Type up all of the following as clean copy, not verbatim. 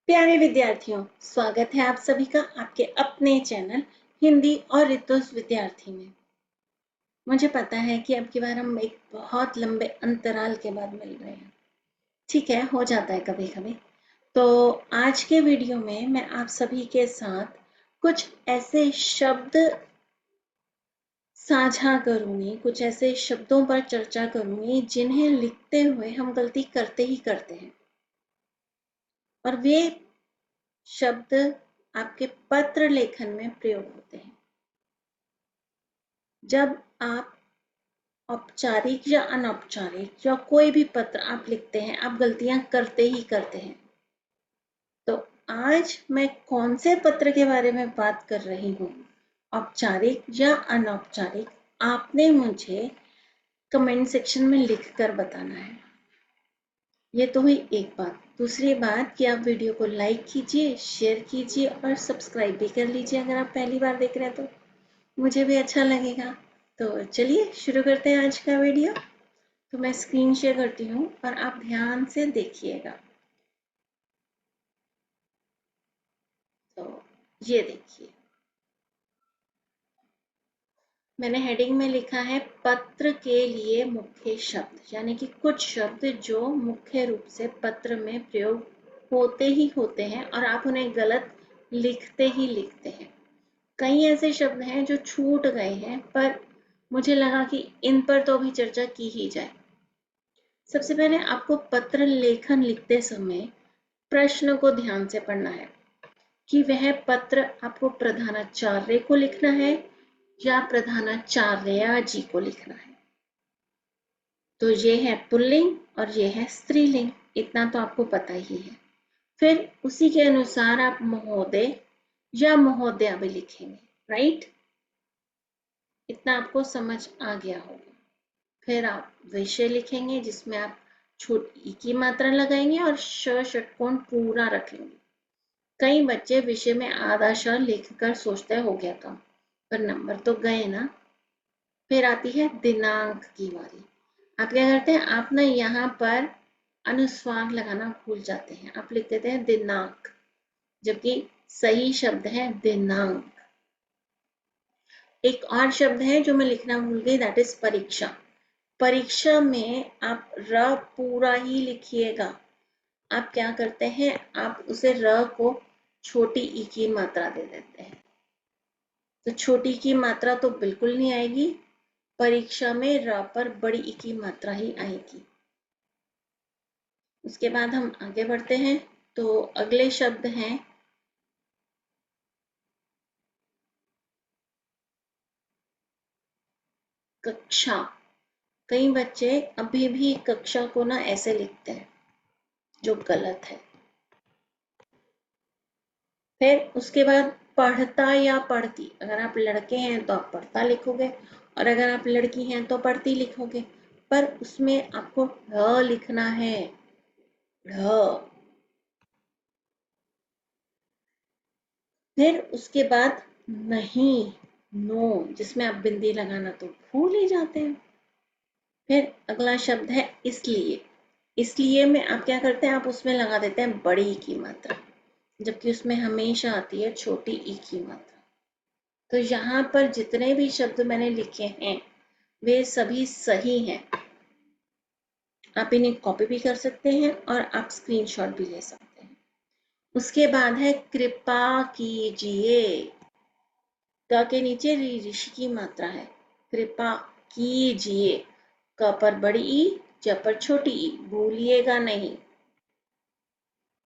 प्यारे विद्यार्थियों, स्वागत है आप सभी का आपके अपने चैनल हिंदी और ऋतुज विद्यार्थी में। मुझे पता है कि अब की बार हम एक बहुत लंबे अंतराल के बाद मिल रहे हैं। ठीक है, हो जाता है कभी कभी। तो आज के वीडियो में मैं आप सभी के साथ कुछ ऐसे शब्द साझा करूंगी, कुछ ऐसे शब्दों पर चर्चा करूंगी जिन्हें लिखते हुए हम गलती करते ही करते हैं, और वे शब्द आपके पत्र लेखन में प्रयोग होते हैं। जब आप औपचारिक या अनौपचारिक या कोई भी पत्र आप लिखते हैं, आप गलतियां करते ही करते हैं। तो आज मैं कौन से पत्र के बारे में बात कर रही हूँ, औपचारिक या अनौपचारिक, आपने मुझे कमेंट सेक्शन में लिखकर बताना है। ये तो हुई एक बात। दूसरी बात कि आप वीडियो को लाइक कीजिए, शेयर कीजिए और सब्सक्राइब भी कर लीजिए अगर आप पहली बार देख रहे हैं तो मुझे भी अच्छा लगेगा। तो चलिए शुरू करते हैं आज का वीडियो। तो मैं स्क्रीन शेयर करती हूँ और आप ध्यान से देखिएगा। तो ये देखिए, मैंने हेडिंग में लिखा है पत्र के लिए मुख्य शब्द, यानी कि कुछ शब्द जो मुख्य रूप से पत्र में प्रयोग होते ही होते हैं और आप उन्हें गलत लिखते ही लिखते हैं। कई ऐसे शब्द हैं जो छूट गए हैं, पर मुझे लगा कि इन पर तो अभी चर्चा की ही जाए। सबसे पहले आपको पत्र लेखन लिखते समय प्रश्न को ध्यान से पढ़ना है कि वह पत्र आपको प्रधानाचार्य को लिखना है या प्रधानाचार्या जी को लिखना है। तो ये है पुल्लिंग और ये है स्त्रीलिंग, इतना तो आपको पता ही है। फिर उसी के अनुसार आप महोदय या महोदया भी लिखेंगे, राइट? इतना आपको समझ आ गया होगा। फिर आप विषय लिखेंगे जिसमें आप छोटी की मात्रा लगाएंगे और षटकोण पूरा रखेंगे। कई बच्चे विषय में आधा श लिखकर सोचते हो गया काम, पर नंबर तो गए ना। फिर आती है दिनांक की बारी। आप क्या करते हैं, आप ना यहाँ पर अनुस्वार लगाना भूल जाते हैं, आप लिख देते हैं दिनांक, जबकि सही शब्द है दिनांक। एक और शब्द है जो मैं लिखना भूल गई, दैट इज परीक्षा। परीक्षा में आप र पूरा ही लिखिएगा। आप क्या करते हैं, आप उसे र को छोटी ई की मात्रा दे देते हैं, तो छोटी की मात्रा तो बिल्कुल नहीं आएगी। परीक्षा में र पर बड़ी ई की मात्रा ही आएगी। उसके बाद हम आगे बढ़ते हैं। तो अगले शब्द हैं कक्षा। कई बच्चे अभी भी कक्षा को ना ऐसे लिखते हैं, जो गलत है। फिर उसके बाद पढ़ता या पढ़ती, अगर आप लड़के हैं तो आप पढ़ता लिखोगे और अगर आप लड़की हैं तो पढ़ती लिखोगे, पर उसमें आपको ढ लिखना है, ढ। फिर उसके बाद नहीं, नो, जिसमें आप बिंदी लगाना तो भूल ही जाते हैं। फिर अगला शब्द है इसलिए। इसलिए में आप क्या करते हैं, आप उसमें लगा देते हैं बड़ी ई की मात्रा, जबकि उसमें हमेशा आती है छोटी ई की मात्रा। तो यहाँ पर जितने भी शब्द मैंने लिखे हैं वे सभी सही हैं। आप इन्हें कॉपी भी कर सकते हैं और आप स्क्रीनशॉट भी ले सकते हैं। उसके बाद है कृपा कीजिए। क के नीचे ऋषि की मात्रा है, कृपा कीजिए। क पर बड़ी ई, ज पर छोटी ई, भूलिएगा नहीं।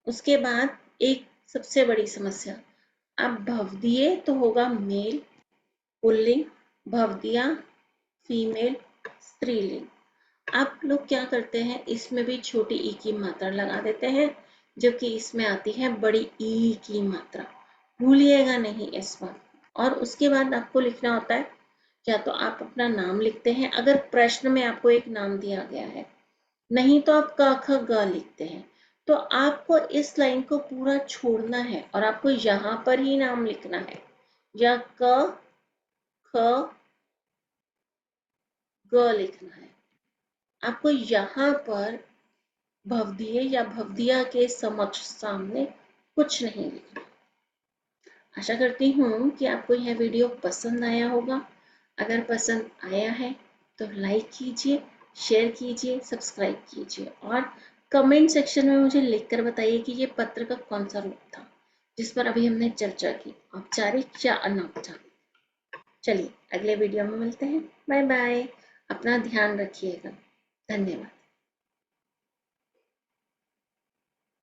उसके बाद एक सबसे बड़ी समस्या, आप भवदीय तो होगा मेल, पुल्लिंग, भवदिया फीमेल, स्त्रीलिंग। आप लोग क्या करते हैं, इसमें भी छोटी ई की मात्रा लगा देते हैं, जबकि इसमें आती है बड़ी ई की मात्रा। भूलिएगा नहीं इस बात। और उसके बाद आपको लिखना होता है, या तो आप अपना नाम लिखते हैं अगर प्रश्न में आपको एक नाम दिया गया है, नहीं तो आप क ख ग लिखते हैं। तो आपको इस लाइन को पूरा छोड़ना है और आपको यहाँ पर ही नाम लिखना है, या क ख ग लिखना है। आपको यहाँ पर भवदीय या भवदिया के समक्ष सामने कुछ नहीं लिखना। आशा करती हूँ कि आपको यह वीडियो पसंद आया होगा। अगर पसंद आया है तो लाइक कीजिए, शेयर कीजिए, सब्सक्राइब कीजिए और कमेंट सेक्शन में मुझे लिखकर बताइए कि ये पत्र का कौन सा रूप था जिस पर अभी हमने चर्चा की, औपचारिक या अनौपचारिक। चलिए अगले वीडियो में मिलते हैं। Bye bye. अपना ध्यान रखिएगा। धन्यवाद।